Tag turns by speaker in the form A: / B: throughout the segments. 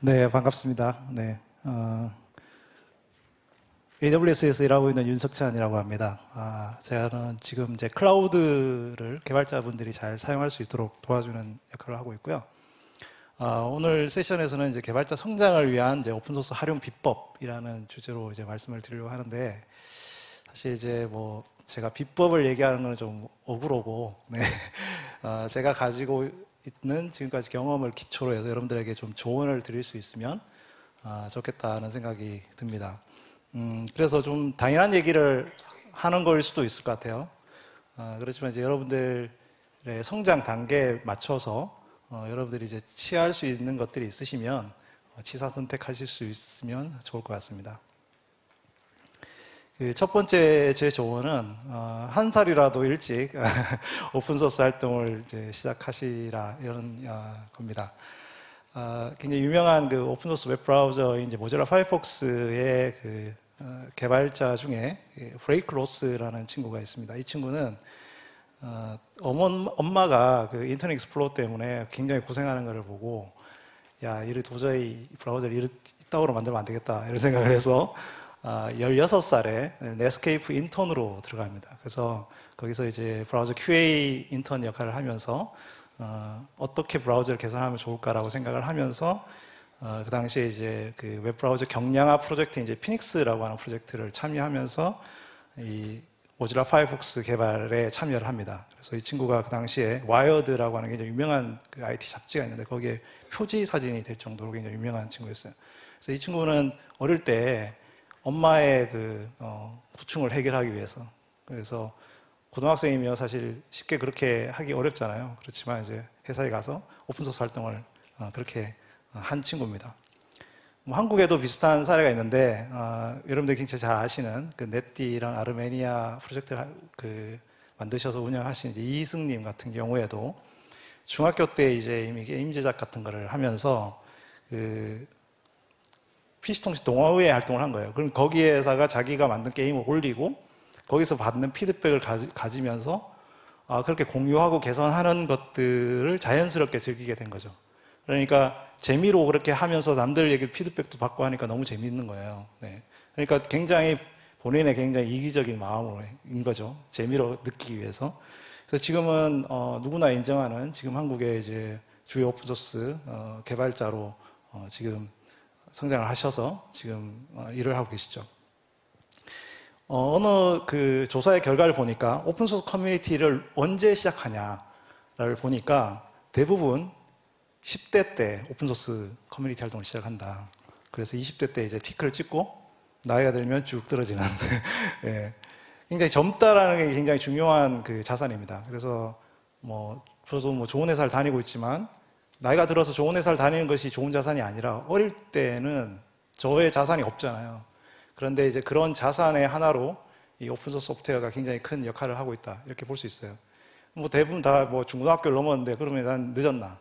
A: 네, 반갑습니다. 네, AWS에서 일하고 있는 윤석찬이라고 합니다. 제가는 지금 이제 클라우드를 개발자분들이 잘 사용할 수 있도록 도와주는 역할을 하고 있고요. 오늘 세션에서는 이제 개발자 성장을 위한 이제 오픈소스 활용 비법이라는 주제로 이제 말씀을 드리려고 하는데, 사실 이제 뭐 제가 비법을 얘기하는 건 좀 억울하고, 네. 제가 가지고 있는 지금까지 경험을 기초로 해서 여러분들에게 좀 조언을 드릴 수 있으면 좋겠다는 생각이 듭니다. 그래서 좀 당연한 얘기를 하는 걸 수도 있을 것 같아요. 그렇지만 이제 여러분들의 성장 단계에 맞춰서 여러분들이 이제 취할 수 있는 것들이 있으시면 취사 선택하실 수 있으면 좋을 것 같습니다. 첫 번째 제 조언은 한 살이라도 일찍 오픈소스 활동을 이제 시작하시라 이런 겁니다. 굉장히 유명한 그 오픈소스 웹브라우저인 이제 모질라 파이어폭스의 그 개발자 중에 브레이크 로스라는 친구가 있습니다. 이 친구는 엄마가 그 인터넷 익스플로러 때문에 굉장히 고생하는 것을 보고, 야, 이를 도저히 브라우저를 이따구로 만들면 안 되겠다 이런 생각을 해서 16살에 넷스케이프 인턴으로 들어갑니다. 그래서 거기서 이제 브라우저 QA 인턴 역할을 하면서 어떻게 브라우저를 개선하면 좋을까라고 생각을 하면서 그 당시에 이제 그 웹브라우저 경량화 프로젝트 이제 피닉스라고 하는 프로젝트를 참여하면서 이 모질라 파이어폭스 개발에 참여를 합니다. 그래서 이 친구가 그 당시에 와이어드라고 하는 굉장히 유명한 그 IT 잡지가 있는데 거기에 표지 사진이 될 정도로 굉장히 유명한 친구였어요. 그래서 이 친구는 어릴 때 엄마의 그 고충을 해결하기 위해서, 그래서 고등학생이면 사실 쉽게 그렇게 하기 어렵잖아요. 그렇지만 이제 회사에 가서 오픈소스 활동을 그렇게 한 친구입니다. 뭐 한국에도 비슷한 사례가 있는데 여러분들이 굉장히 잘 아시는 그 넷디랑 아르메니아 프로젝트를 만드셔서 운영하신 이제 이승님 같은 경우에도 중학교 때 이제 이미 게임 제작 같은 거를 하면서 그 PC통신 동아회에 활동을 한 거예요. 그럼 거기에다가 자기가 만든 게임을 올리고 거기서 받는 피드백을 가지면서 그렇게 공유하고 개선하는 것들을 자연스럽게 즐기게 된 거죠. 그러니까 재미로 그렇게 하면서 남들 얘기 피드백도 받고 하니까 너무 재미있는 거예요. 네. 그러니까 굉장히 본인의 굉장히 이기적인 마음인 거죠. 재미로 느끼기 위해서. 그래서 지금은 누구나 인정하는 지금 한국의 이제 주요 오픈소스 개발자로 지금 성장을 하셔서 지금 일을 하고 계시죠. 어느 그 조사의 결과를 보니까 오픈소스 커뮤니티를 언제 시작하냐를 보니까 대부분 10대 때 오픈소스 커뮤니티 활동을 시작한다. 그래서 20대 때 이제 피크를 찍고 나이가 들면 쭉 떨어지는. 예. 굉장히 젊다라는 게 굉장히 중요한 그 자산입니다. 그래서 저도 뭐 좋은 회사를 다니고 있지만 나이가 들어서 좋은 회사를 다니는 것이 좋은 자산이 아니라 어릴 때는 저의 자산이 없잖아요. 그런데 이제 그런 자산의 하나로 이 오픈소스 소프트웨어가 굉장히 큰 역할을 하고 있다. 이렇게 볼 수 있어요. 뭐 대부분 다 뭐 중고등학교를 넘었는데 그러면 난 늦었나?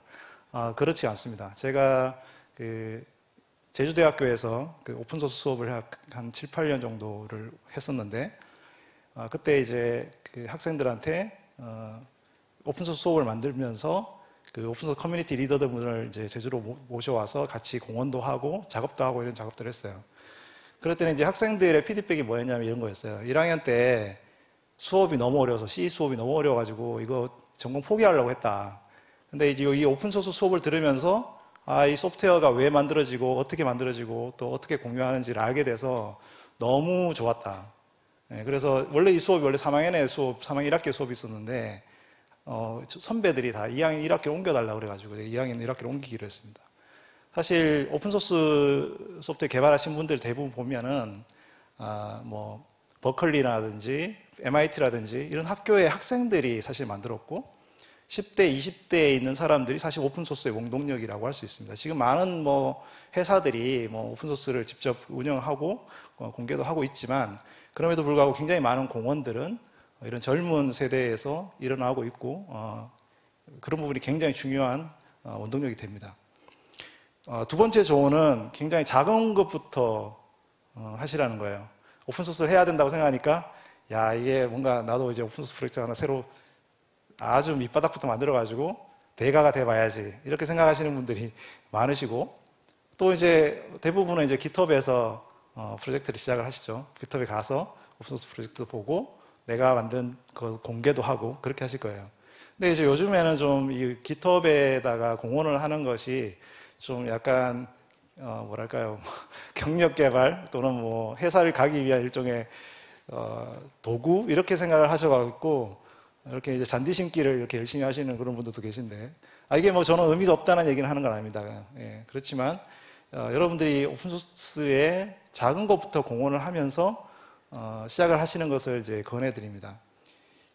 A: 그렇지 않습니다. 제가 그 제주대학교에서 그 오픈소스 수업을 한 7, 8년 정도를 했었는데 그때 이제 그 학생들한테 오픈소스 수업을 만들면서 그 오픈소스 커뮤니티 리더들을 이제 제주로 모셔와서 같이 공헌도 하고 작업도 하고 이런 작업들을 했어요. 그럴 때는 이제 학생들의 피드백이 뭐였냐면 이런 거였어요. 1학년 때 수업이 너무 어려워서 C 수업이 너무 어려워가지고 이거 전공 포기하려고 했다. 근데 이제 이 오픈소스 수업을 들으면서 이 소프트웨어가 왜 만들어지고 어떻게 만들어지고 또 어떻게 공유하는지를 알게 돼서 너무 좋았다. 네, 그래서 원래 이 수업이 원래 3학년에 3학년 1학기 수업이 있었는데 선배들이 다 2학년 1학기로 옮겨달라고 그래가지고 2학년 1학기로 옮기기로 했습니다. 사실 오픈소스 소프트웨어 개발하신 분들 대부분 보면은 뭐 버클리라든지 MIT라든지 이런 학교의 학생들이 사실 만들었고 10대, 20대에 있는 사람들이 사실 오픈소스의 원동력이라고 할 수 있습니다. 지금 많은 뭐 회사들이 뭐 오픈소스를 직접 운영하고 공개도 하고 있지만 그럼에도 불구하고 굉장히 많은 공헌들은 이런 젊은 세대에서 일어나고 있고 그런 부분이 굉장히 중요한 원동력이 됩니다. 두 번째 조언은 굉장히 작은 것부터 하시라는 거예요. 오픈소스를 해야 된다고 생각하니까 야, 이게 뭔가 나도 이제 오픈소스 프로젝트 하나 새로 아주 밑바닥부터 만들어가지고 대가가 돼봐야지 이렇게 생각하시는 분들이 많으시고 또 이제 대부분은 이제 GitHub에서 프로젝트를 시작을 하시죠. GitHub에 가서 오픈소스 프로젝트 보고 내가 만든 거 공개도 하고 그렇게 하실 거예요. 근데 이제 요즘에는 좀 이 GitHub에다가 공헌을 하는 것이 좀 약간 뭐랄까요, 경력 개발 또는 뭐 회사를 가기 위한 일종의 도구 이렇게 생각을 하셔가지고 이렇게 이제 잔디 심기를 이렇게 열심히 하시는 그런 분들도 계신데, 이게 뭐 저는 의미가 없다는 얘기는 하는 건 아닙니다. 예, 그렇지만 여러분들이 오픈소스에 작은 것부터 공헌을 하면서 시작을 하시는 것을 이제 권해드립니다.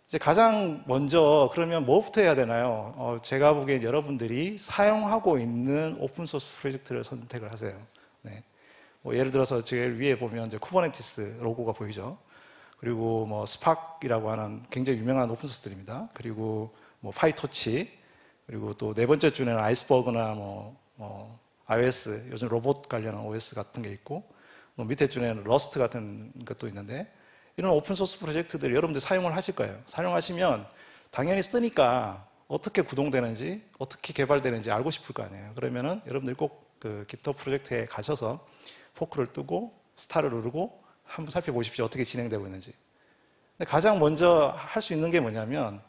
A: 이제 가장 먼저 그러면 뭐부터 해야 되나요? 제가 보기엔 여러분들이 사용하고 있는 오픈소스 프로젝트를 선택을 하세요. 네. 뭐 예를 들어서 제일 위에 보면 이제 쿠버네티스 로고가 보이죠. 그리고 뭐 스팍이라고 하는 굉장히 유명한 오픈소스들입니다. 그리고 뭐 파이토치, 그리고 또 네 번째 줄에는 아이스버그나 뭐 iOS, 요즘 로봇 관련한 OS 같은 게 있고, 뭐 밑에 줄에는 러스트 같은 것도 있는데, 이런 오픈소스 프로젝트들 여러분들 사용을 하실 거예요. 사용하시면 당연히 쓰니까 어떻게 구동되는지, 어떻게 개발되는지 알고 싶을 거 아니에요. 그러면은 여러분들 꼭 그 GitHub 프로젝트에 가셔서 포크를 뜨고 스타를 누르고 한번 살펴보십시오. 어떻게 진행되고 있는지. 근데 가장 먼저 할 수 있는 게 뭐냐면,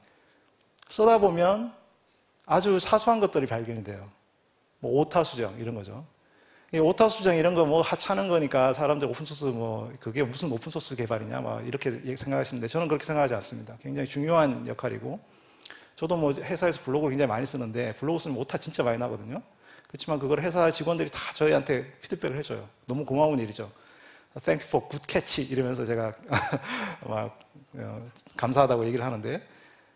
A: 쓰다 보면 아주 사소한 것들이 발견이 돼요. 뭐 오타 수정 이런 거죠. 이 오타 수정 이런 거 뭐 하찮은 거니까 사람들 오픈소스 뭐 그게 무슨 오픈소스 개발이냐 막 이렇게 생각하시는데, 저는 그렇게 생각하지 않습니다. 굉장히 중요한 역할이고, 저도 뭐 회사에서 블로그를 굉장히 많이 쓰는데 블로그 쓰면 오타 진짜 많이 나거든요. 그렇지만 그걸 회사 직원들이 다 저희한테 피드백을 해줘요. 너무 고마운 일이죠. Thank you for good catch 이러면서 제가 막 감사하다고 얘기를 하는데,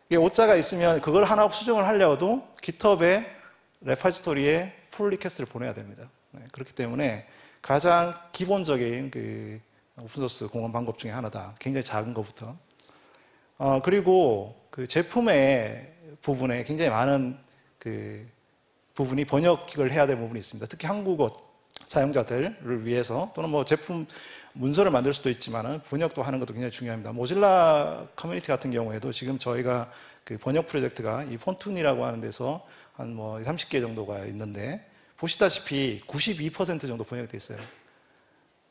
A: 이게 오자가 있으면 그걸 하나 수정을 하려도 GitHub의 레파지토리에 풀 리퀘스트를 보내야 됩니다. 네, 그렇기 때문에 가장 기본적인 그 오픈소스 공헌 방법 중에 하나다. 굉장히 작은 것부터. 그리고 그 제품의 부분에 굉장히 많은 그 부분이 번역을 해야 될 부분이 있습니다. 특히 한국어 사용자들을 위해서, 또는 뭐 제품 문서를 만들 수도 있지만 번역도 하는 것도 굉장히 중요합니다. 모질라 커뮤니티 같은 경우에도 지금 저희가 그 번역 프로젝트가 이 폰툰이라고 하는 데서 한 뭐 30개 정도가 있는데, 보시다시피 92% 정도 번역이 돼 있어요.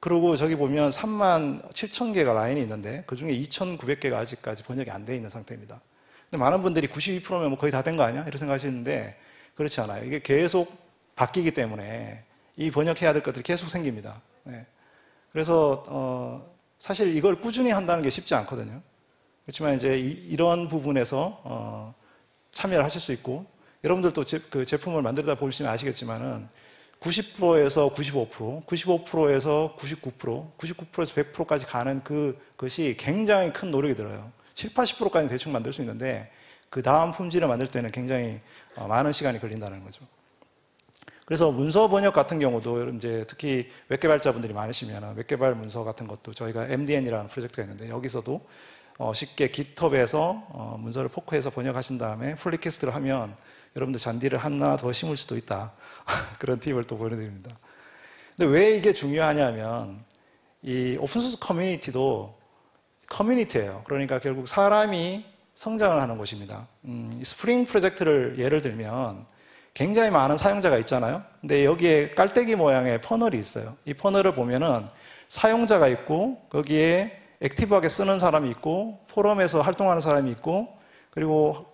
A: 그리고 저기 보면 37,000개가 라인이 있는데 그 중에 2,900개가 아직까지 번역이 안 돼 있는 상태입니다. 근데 많은 분들이 92%면 뭐 거의 다 된 거 아니야? 이렇게 생각하시는데 그렇지 않아요. 이게 계속 바뀌기 때문에 이 번역해야 될 것들이 계속 생깁니다. 네. 그래서 사실 이걸 꾸준히 한다는 게 쉽지 않거든요. 그렇지만 이제 이런 부분에서 참여를 하실 수 있고, 여러분들도 그 제품을 만들다 보시면 아시겠지만은 90%에서 95%, 95%에서 99%, 99%에서 100%까지 가는 그것이 굉장히 큰 노력이 들어요. 7, 80%까지 대충 만들 수 있는데 그 다음 품질을 만들 때는 굉장히 많은 시간이 걸린다는 거죠. 그래서 문서 번역 같은 경우도 이제 특히 웹개발자분들이 많으시면 웹개발 문서 같은 것도 저희가 MDN이라는 프로젝트가 있는데, 여기서도 쉽게 GitHub에서 문서를 포크해서 번역하신 다음에 풀 리퀘스트를 하면 여러분들 잔디를 하나 더 심을 수도 있다. 그런 팁을 또 보여드립니다. 근데 왜 이게 중요하냐면, 이 오픈소스 커뮤니티도 커뮤니티예요. 그러니까 결국 사람이 성장을 하는 곳입니다. 스프링 프로젝트를 예를 들면 굉장히 많은 사용자가 있잖아요. 근데 여기에 깔때기 모양의 퍼널이 있어요. 이 퍼널을 보면은 사용자가 있고, 거기에 액티브하게 쓰는 사람이 있고, 포럼에서 활동하는 사람이 있고, 그리고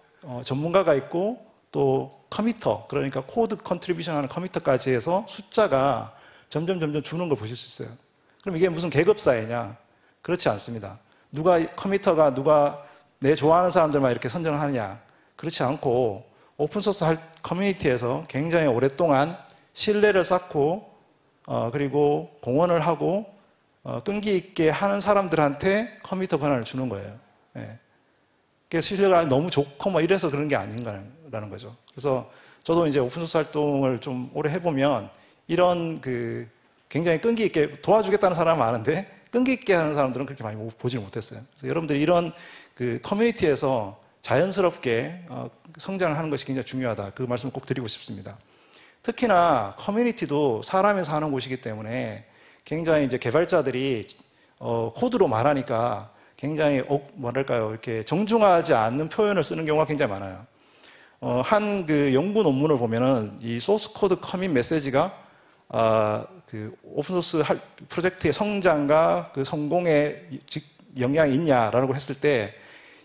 A: 전문가가 있고, 또 커미터, 그러니까 코드 컨트리뷰션 하는 커미터까지 해서 숫자가 점점 주는 걸 보실 수 있어요. 그럼 이게 무슨 계급사회냐? 그렇지 않습니다. 커미터가 누가 내 좋아하는 사람들만 이렇게 선정을 하느냐? 그렇지 않고, 오픈소스 커뮤니티에서 굉장히 오랫동안 신뢰를 쌓고, 그리고 공헌을 하고, 끈기 있게 하는 사람들한테 커미터 권한을 주는 거예요. 예. 신뢰가 너무 좋고 뭐 이래서 그런 게 아닌가라는 거죠. 그래서 저도 이제 오픈소스 활동을 좀 오래 해보면 이런 그 굉장히 끈기 있게 도와주겠다는 사람은 많은데 끈기 있게 하는 사람들은 그렇게 많이 보질 못했어요. 그래서 여러분들이 이런 그 커뮤니티에서 자연스럽게 성장을 하는 것이 굉장히 중요하다. 그 말씀을 꼭 드리고 싶습니다. 특히나 커뮤니티도 사람이 사는 곳이기 때문에 굉장히 이제 개발자들이 코드로 말하니까 굉장히 뭐랄까요, 이렇게 정중하지 않는 표현을 쓰는 경우가 굉장히 많아요. 한 그 연구 논문을 보면은 이 소스 코드 커밋 메시지가 그 오픈소스 프로젝트의 성장과 그 성공에 영향이 있냐라고 했을 때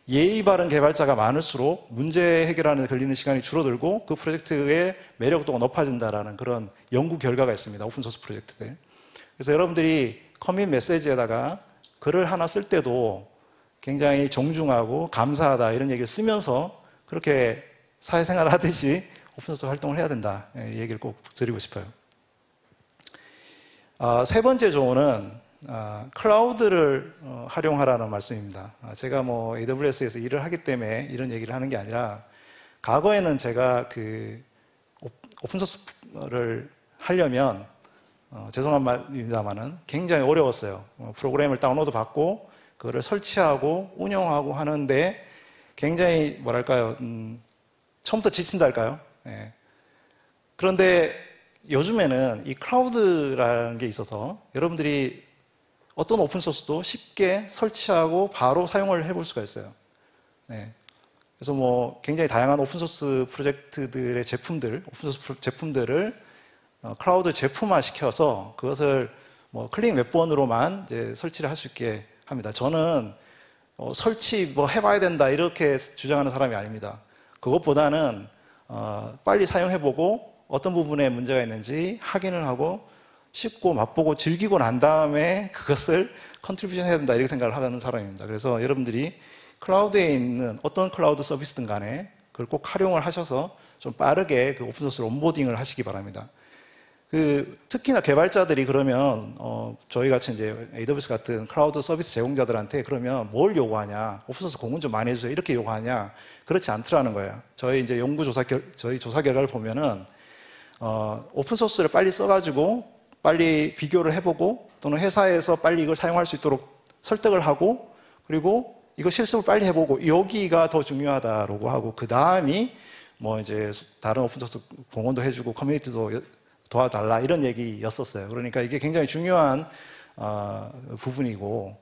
A: 예의 바른 개발자가 많을수록 문제 해결하는 데 걸리는 시간이 줄어들고 그 프로젝트의 매력도가 높아진다라는 그런 연구 결과가 있습니다. 오픈소스 프로젝트들. 그래서 여러분들이 커밋 메시지에다가 글을 하나 쓸 때도 굉장히 정중하고 감사하다 이런 얘기를 쓰면서 그렇게 사회생활을 하듯이 오픈소스 활동을 해야 된다. 이 얘기를 꼭 드리고 싶어요. 세 번째 조언은 클라우드를 활용하라는 말씀입니다. 제가 뭐 AWS에서 일을 하기 때문에 이런 얘기를 하는 게 아니라 과거에는 제가 그 오픈소스를 하려면 죄송한 말입니다만은 굉장히 어려웠어요. 프로그램을 다운로드 받고 그거를 설치하고 운영하고 하는데 굉장히 뭐랄까요, 처음부터 지친달까요? 예. 그런데 요즘에는 이 클라우드라는 게 있어서 여러분들이 어떤 오픈소스도 쉽게 설치하고 바로 사용을 해볼 수가 있어요. 네. 그래서 뭐 굉장히 다양한 오픈소스 프로젝트들의 제품들, 오픈소스 제품들을 클라우드 제품화 시켜서 그것을 뭐 클릭 몇 번으로만 이제 설치를 할 수 있게 합니다. 저는 설치 뭐 해봐야 된다 이렇게 주장하는 사람이 아닙니다. 그것보다는 빨리 사용해보고 어떤 부분에 문제가 있는지 확인을 하고 쉽고 맛보고 즐기고 난 다음에 그것을 컨트리뷰션 해야 된다 이렇게 생각을 하는 사람입니다. 그래서 여러분들이 클라우드에 있는 어떤 클라우드 서비스든 간에 그걸 꼭 활용을 하셔서 좀 빠르게 그 오픈소스 온보딩을 하시기 바랍니다. 특히나 개발자들이 그러면 저희 같이 이제 AWS 같은 클라우드 서비스 제공자들한테 그러면 뭘 요구하냐, 오픈소스 공은 좀 많이 해주세요 이렇게 요구하냐, 그렇지 않더라는 거예요. 저희 이제 저희 조사 결과를 보면은 오픈소스를 빨리 써가지고 빨리 비교를 해보고 또는 회사에서 빨리 이걸 사용할 수 있도록 설득을 하고 그리고 이거 실습을 빨리 해보고 여기가 더 중요하다라고 하고 그 다음이 뭐 이제 다른 오픈소스 공헌도 해주고 커뮤니티도 도와달라 이런 얘기였었어요. 그러니까 이게 굉장히 중요한 부분이고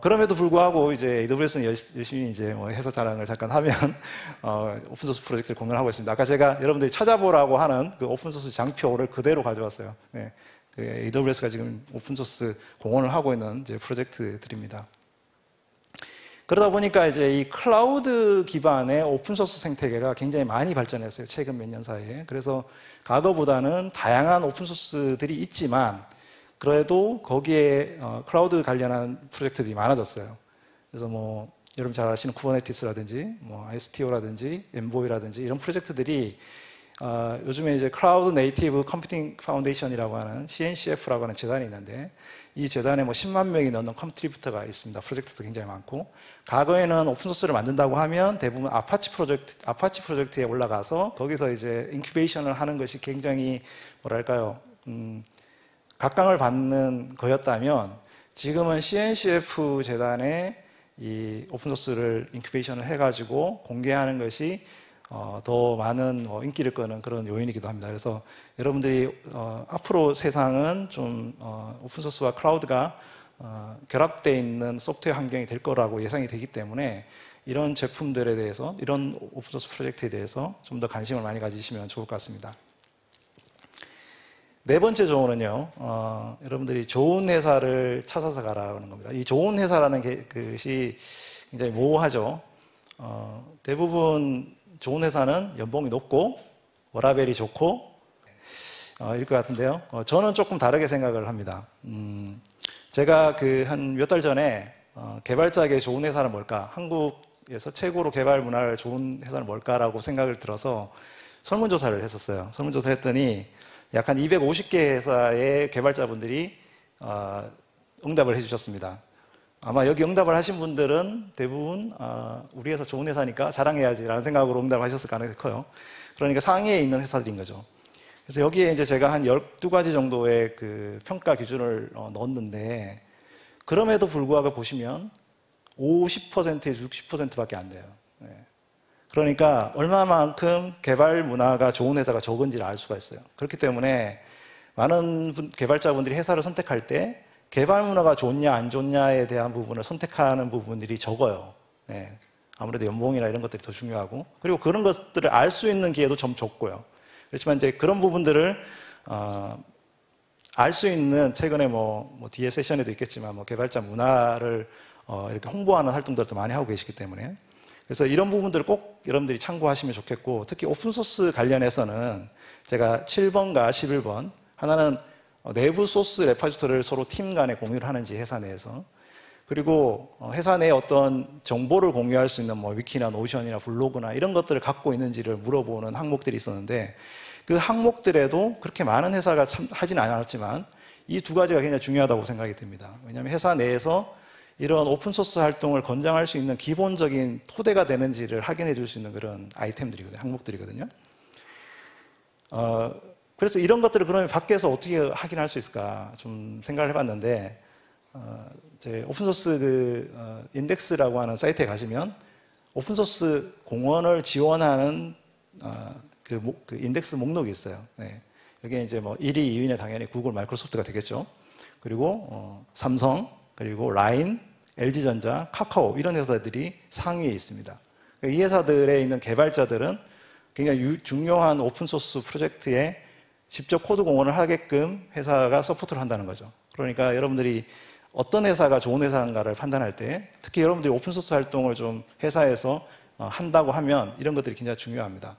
A: 그럼에도 불구하고 이제 AWS는 열심히 이제 뭐 해석 자랑을 잠깐 하면 오픈소스 프로젝트를 공연하고 있습니다. 아까 제가 여러분들이 찾아보라고 하는 그 오픈소스 장표를 그대로 가져왔어요. 네. 그 AWS가 지금 오픈소스 공헌을 하고 있는 이제 프로젝트들입니다. 그러다 보니까 이제 이 클라우드 기반의 오픈소스 생태계가 굉장히 많이 발전했어요. 최근 몇 년 사이에. 그래서 과거보다는 다양한 오픈소스들이 있지만 그래도 거기에 클라우드 관련한 프로젝트들이 많아졌어요. 그래서 뭐 여러분 잘 아시는 쿠버네티스라든지 뭐 ISTO라든지 엔보이라든지 이런 프로젝트들이 요즘에 이제 클라우드 네이티브 컴퓨팅 파운데이션이라고 하는 CNCF라고 하는 재단이 있는데 이 재단에 뭐 10만 명이 넘는 컨트리뷰터가 있습니다. 프로젝트도 굉장히 많고 과거에는 오픈소스를 만든다고 하면 대부분 아파치 프로젝트에 올라가서 거기서 이제 인큐베이션을 하는 것이 굉장히 뭐랄까요 각광을 받는 거였다면 지금은 CNCF 재단에 이 오픈소스를 인큐베이션을 해가지고 공개하는 것이 더 많은 인기를 끄는 그런 요인이기도 합니다. 그래서 여러분들이 앞으로 세상은 좀 오픈소스와 클라우드가 결합되어 있는 소프트웨어 환경이 될 거라고 예상이 되기 때문에 이런 제품들에 대해서 이런 오픈소스 프로젝트에 대해서 좀 더 관심을 많이 가지시면 좋을 것 같습니다. 네 번째 조언은요, 여러분들이 좋은 회사를 찾아서 가라는 겁니다. 이 좋은 회사라는 것이 굉장히 모호하죠. 대부분 좋은 회사는 연봉이 높고 워라밸이 좋고 일 것 같은데요. 저는 조금 다르게 생각을 합니다. 제가 한 몇 달 전에 개발자에게 좋은 회사는 뭘까? 한국에서 최고로 개발 문화를 좋은 회사는 뭘까라고 생각을 들어서 설문조사를 했었어요. 설문조사를 했더니 약 한 250개 회사의 개발자분들이 응답을 해주셨습니다. 아마 여기 응답을 하신 분들은 대부분 우리 회사 좋은 회사니까 자랑해야지라는 생각으로 응답을 하셨을 가능성이 커요. 그러니까 상위에 있는 회사들인 거죠. 그래서 여기에 이제 제가 한 12가지 정도의 그 평가 기준을 넣었는데 그럼에도 불구하고 보시면 50%에서 60%밖에 안 돼요. 네. 그러니까 얼마만큼 개발 문화가 좋은 회사가 적은지를 알 수가 있어요. 그렇기 때문에 많은 개발자분들이 회사를 선택할 때 개발 문화가 좋냐 안 좋냐에 대한 부분을 선택하는 부분들이 적어요. 네. 아무래도 연봉이나 이런 것들이 더 중요하고 그리고 그런 것들을 알 수 있는 기회도 좀 적고요. 그렇지만 이제 그런 부분들을 알 수 있는 최근에 뭐 뒤에 세션에도 있겠지만 뭐 개발자 문화를 이렇게 홍보하는 활동들도 많이 하고 계시기 때문에 그래서 이런 부분들을 꼭 여러분들이 참고하시면 좋겠고 특히 오픈소스 관련해서는 제가 7번과 11번 하나는 내부 소스 레파지토리를 서로 팀 간에 공유를 하는지 회사 내에서 그리고 회사 내에 어떤 정보를 공유할 수 있는 뭐 위키나 노션이나 블로그나 이런 것들을 갖고 있는지를 물어보는 항목들이 있었는데 그 항목들에도 그렇게 많은 회사가 하진 않았지만 이 두 가지가 굉장히 중요하다고 생각이 듭니다. 왜냐하면 회사 내에서 이런 오픈소스 활동을 권장할 수 있는 기본적인 토대가 되는지를 확인해 줄 수 있는 그런 아이템들이거든요. 항목들이거든요. 그래서 이런 것들을 그러면 밖에서 어떻게 확인할 수 있을까 좀 생각을 해봤는데 제 오픈소스 인덱스라고 하는 사이트에 가시면 오픈소스 공헌을 지원하는 그 인덱스 목록이 있어요. 네. 여기에 이제 뭐 1위, 2위는 당연히 구글, 마이크로소프트가 되겠죠. 그리고 삼성, 그리고 라인, LG전자, 카카오 이런 회사들이 상위에 있습니다. 이 회사들에 있는 개발자들은 굉장히 중요한 오픈소스 프로젝트에 직접 코드 공헌을 하게끔 회사가 서포트를 한다는 거죠. 그러니까 여러분들이 어떤 회사가 좋은 회사인가를 판단할 때 특히 여러분들이 오픈소스 활동을 좀 회사에서 한다고 하면 이런 것들이 굉장히 중요합니다.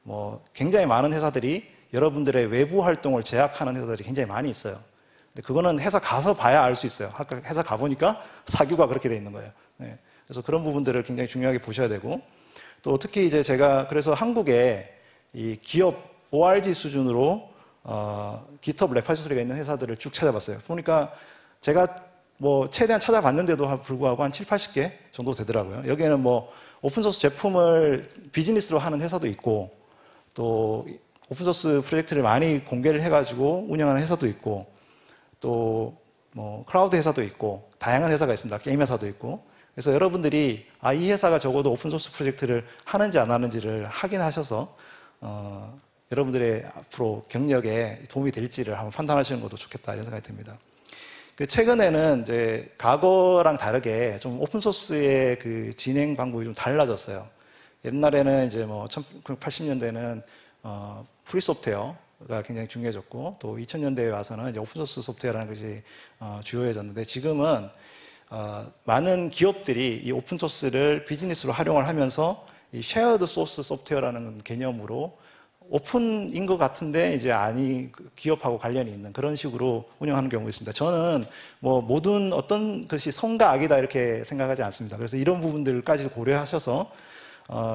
A: 뭐 굉장히 많은 회사들이 여러분들의 외부 활동을 제약하는 회사들이 굉장히 많이 있어요. 근데 그거는 회사 가서 봐야 알 수 있어요. 아까 회사 가보니까 사규가 그렇게 돼 있는 거예요. 네. 그래서 그런 부분들을 굉장히 중요하게 보셔야 되고 또 특히 이제 제가 그래서 한국에 이 기업 ORG 수준으로 GitHub 레파지토리가 있는 회사들을 쭉 찾아봤어요. 보니까 제가 뭐 최대한 찾아봤는데도 불구하고 한 7, 80개 정도 되더라고요. 여기에는 뭐 오픈소스 제품을 비즈니스로 하는 회사도 있고 또 오픈소스 프로젝트를 많이 공개를 해가지고 운영하는 회사도 있고 또 뭐 클라우드 회사도 있고 다양한 회사가 있습니다. 게임 회사도 있고 그래서 여러분들이 이 회사가 적어도 오픈소스 프로젝트를 하는지 안 하는지를 확인하셔서 여러분들의 앞으로 경력에 도움이 될지를 한번 판단하시는 것도 좋겠다 이런 생각이 듭니다. 최근에는 이제 과거랑 다르게 좀 오픈소스의 그 진행 방법이 좀 달라졌어요. 옛날에는 이제 뭐 1980년대는 프리소프트웨어가 굉장히 중요해졌고 또 2000년대에 와서는 이제 오픈소스 소프트웨어라는 것이 주요해졌는데 지금은 많은 기업들이 이 오픈소스를 비즈니스로 활용을 하면서 이 쉐어드 소스 소프트웨어라는 개념으로 오픈인 것 같은데 이제 기업하고 관련이 있는 그런 식으로 운영하는 경우가 있습니다. 저는 뭐 모든 어떤 것이 선과 악이다 이렇게 생각하지 않습니다. 그래서 이런 부분들까지 고려하셔서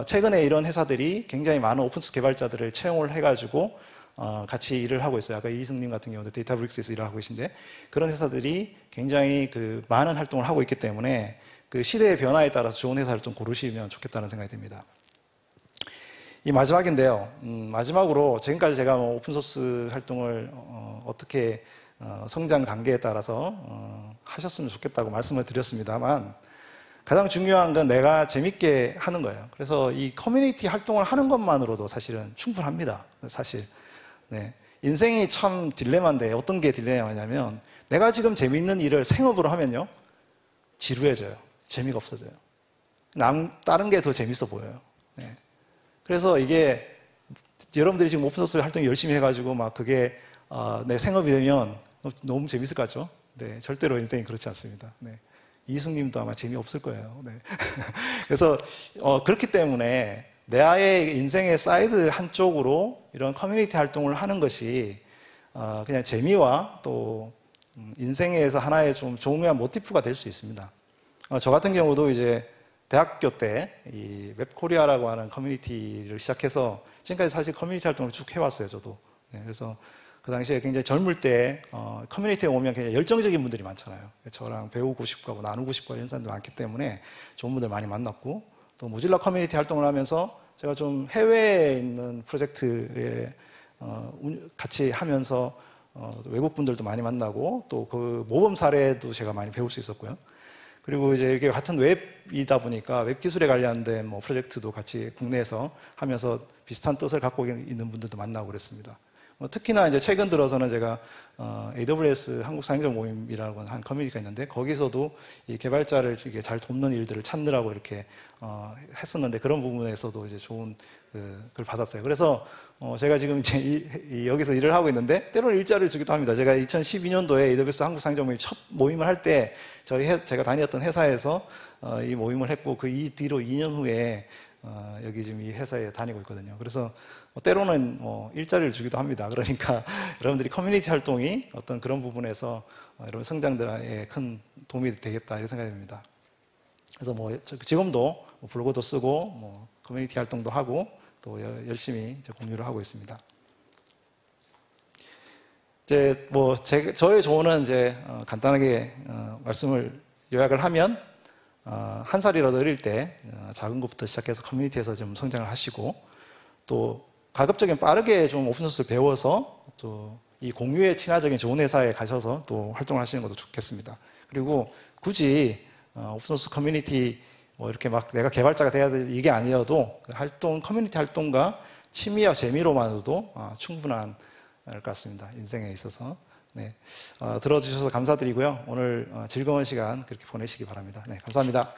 A: 최근에 이런 회사들이 굉장히 많은 오픈소스 개발자들을 채용을 해가지고 같이 일을 하고 있어요. 아까 이승님 같은 경우도 데이터브릭스에서 일을 하고 계신데 그런 회사들이 굉장히 그 많은 활동을 하고 있기 때문에 그 시대의 변화에 따라서 좋은 회사를 좀 고르시면 좋겠다는 생각이 듭니다. 이 마지막인데요. 마지막으로 지금까지 제가 뭐 오픈소스 활동을 어떻게 성장 단계에 따라서 하셨으면 좋겠다고 말씀을 드렸습니다만 가장 중요한 건 내가 재밌게 하는 거예요. 그래서 이 커뮤니티 활동을 하는 것만으로도 사실은 충분합니다. 사실. 네. 인생이 참 딜레마인데 어떤 게 딜레마냐면 내가 지금 재밌는 일을 생업으로 하면요. 지루해져요. 재미가 없어져요. 다른 게 더 재밌어 보여요. 네. 그래서 이게 여러분들이 지금 오픈소스 활동 열심히 해가지고 막 그게 내 생업이 되면 너무 재밌을 것 같죠? 네. 절대로 인생이 그렇지 않습니다. 네. 이승님도 아마 재미없을 거예요. 네. 그래서 그렇기 때문에 나의 인생의 사이드 한쪽으로 이런 커뮤니티 활동을 하는 것이 그냥 재미와 또 인생에서 하나의 좀 중요한 모티프가 될 수 있습니다. 저 같은 경우도 이제 대학교 때 이 웹코리아라고 하는 커뮤니티를 시작해서 지금까지 사실 커뮤니티 활동을 쭉 해왔어요. 저도. 네. 그래서 그 당시에 굉장히 젊을 때 커뮤니티에 오면 굉장히 열정적인 분들이 많잖아요. 저랑 배우고 싶고 하고 나누고 싶고 이런 사람들 많기 때문에 좋은 분들 많이 만났고 또 모질라 커뮤니티 활동을 하면서 제가 좀 해외에 있는 프로젝트에 같이 하면서 외국 분들도 많이 만나고 또 그 모범 사례도 제가 많이 배울 수 있었고요. 그리고 이제 이게 같은 웹이다 보니까 웹 기술에 관련된 뭐 프로젝트도 같이 국내에서 하면서 비슷한 뜻을 갖고 있는 분들도 만나고 그랬습니다. 특히나 이제 최근 들어서는 제가 AWS 한국 사용자 모임이라고 한 커뮤니티가 있는데 거기서도 이 개발자를 이렇게 잘 돕는 일들을 찾느라고 이렇게 했었는데 그런 부분에서도 이제 좋은 그걸 받았어요. 그래서 제가 지금 이제 여기서 일을 하고 있는데 때로는 일자리를 주기도 합니다. 제가 2012년도에 AWS 한국 사용자 모임 첫 모임을 할 때 제가 다녔던 회사에서 이 모임을 했고 그 뒤로 2년 후에 여기 지금 이 회사에 다니고 있거든요. 그래서 때로는 일자리를 주기도 합니다. 그러니까 여러분들이 커뮤니티 활동이 어떤 그런 부분에서 여러분 성장들에 큰 도움이 되겠다 이렇게 생각이 듭니다. 그래서 지금도 블로그도 쓰고 커뮤니티 활동도 하고 또 열심히 이제 공유를 하고 있습니다. 이제 저의 조언은 이제 간단하게 말씀을 요약을 하면 한 살이라도 어릴 때 작은 것부터 시작해서 커뮤니티에서 좀 성장을 하시고 또 가급적이면 빠르게 좀 오픈소스를 배워서 또 이 공유에 친화적인 좋은 회사에 가셔서 또 활동을 하시는 것도 좋겠습니다. 그리고 굳이 오픈소스 커뮤니티 이렇게 막 내가 개발자가 돼야 돼 이게 아니어도 커뮤니티 활동과 취미와 재미로만으로도 충분한 것 같습니다. 인생에 있어서. 네. 들어주셔서 감사드리고요. 오늘 즐거운 시간 그렇게 보내시기 바랍니다. 네, 감사합니다.